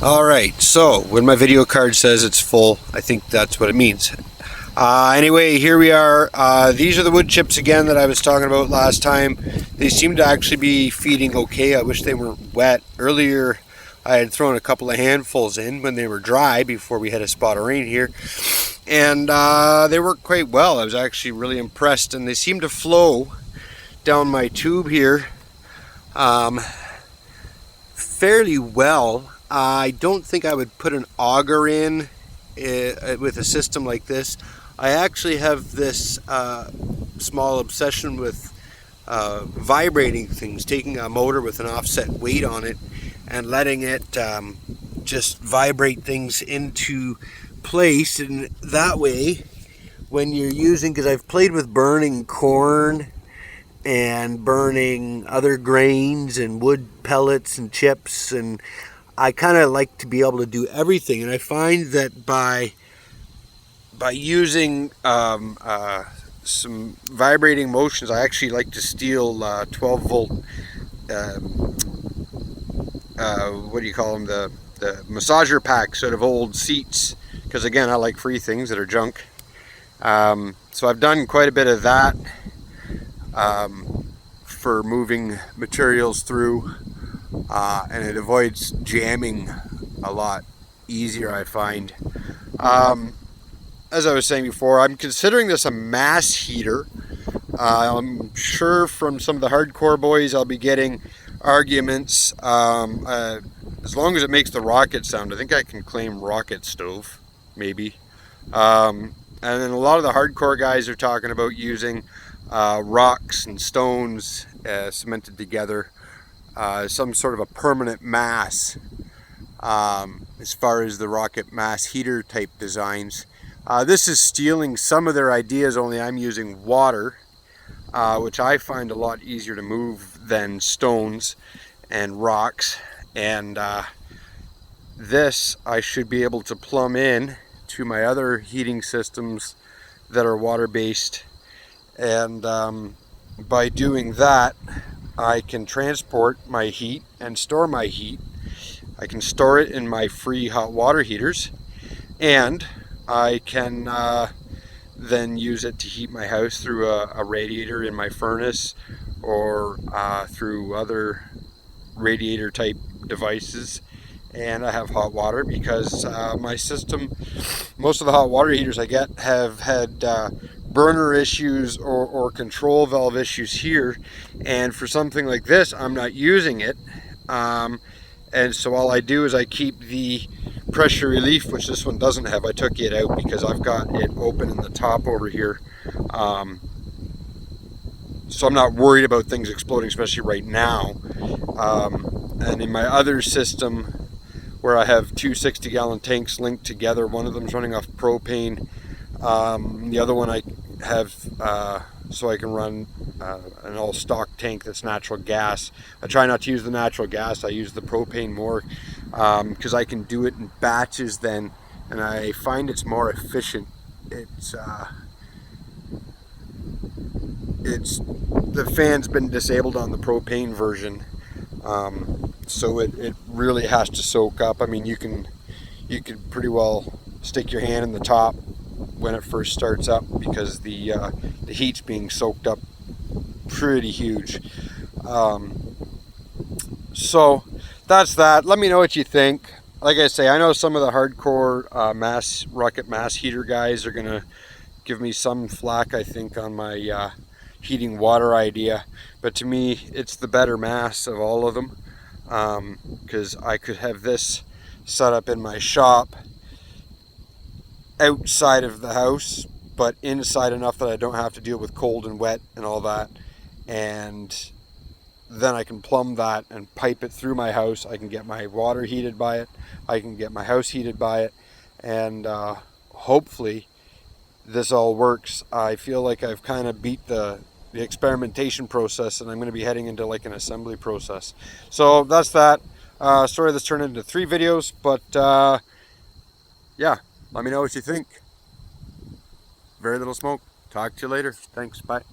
Alright, so when my video card says it's full, I think that's what it means. Anyway, here we are. These are the wood chips again that I was talking about last time. They seem to actually be feeding okay. I wish they weren't wet. Earlier I had thrown a couple of handfuls in when they were dry before we had a spot of rain here. And they worked quite well. I was actually really impressed, and they seem to flow down my tube here fairly well. I don't think I would put an auger in with a system like this. I actually have this small obsession with vibrating things, taking a motor with an offset weight on it and letting it just vibrate things into place. And that way, when you're using, because I've played with burning corn and burning other grains and wood pellets and chips, and I kind of like to be able to do everything. And I find that by using some vibrating motions, I actually like to steal 12 volt what do you call them, the massager packs out of old seats, because again, I like free things that are junk. So I've done quite a bit of that for moving materials through, and it avoids jamming a lot easier, I find. As I was saying before, I'm considering this a mass heater. I'm sure from some of the hardcore boys I'll be getting arguments. As long as it makes the rocket sound, I think I can claim rocket stove, maybe. And then a lot of the hardcore guys are talking about using rocks and stones cemented together, some sort of a permanent mass, as far as the rocket mass heater type designs. This is stealing some of their ideas, only I'm using water, which I find a lot easier to move than stones and rocks. And this I should be able to plumb in to my other heating systems that are water-based. And by doing that, I can transport my heat and store my heat. I can store it in my free hot water heaters, and I can then use it to heat my house through a radiator in my furnace, or through other radiator type devices. And I have hot water because my system, most of the hot water heaters I get have had burner issues or control valve issues here, and for something like this I'm not using it, and so all I do is I keep the pressure relief, which this one doesn't have. I took it out because I've got it open in the top over here, so I'm not worried about things exploding, especially right now. And in my other system, where I have two 60-gallon tanks linked together, one of them's running off propane, the other one I have so I can run an all stock tank that's natural gas. I try not to use the natural gas, I use the propane more, because I can do it in batches then, and I find it's more efficient. It's the fan's been disabled on the propane version, so it really has to soak up. I mean, you can pretty well stick your hand in the top when it first starts up, because the heat's being soaked up pretty huge. So that's that. Let me know what you think. Like I say, I know some of the hardcore rocket mass heater guys are gonna give me some flack, I think, on my heating water idea, but to me it's the better mass of all of them, because I could have this set up in my shop outside of the house, but inside enough that I don't have to deal with cold and wet and all that, and then I can plumb that and pipe it through my house. I can get my water heated by it, I can get my house heated by it, and hopefully this all works. I feel like I've kind of beat the experimentation process, and I'm going to be heading into like an assembly process. So that's that. Sorry this turned into 3 videos, but yeah, let me know what you think. Very little smoke. Talk to you later. Thanks. Bye.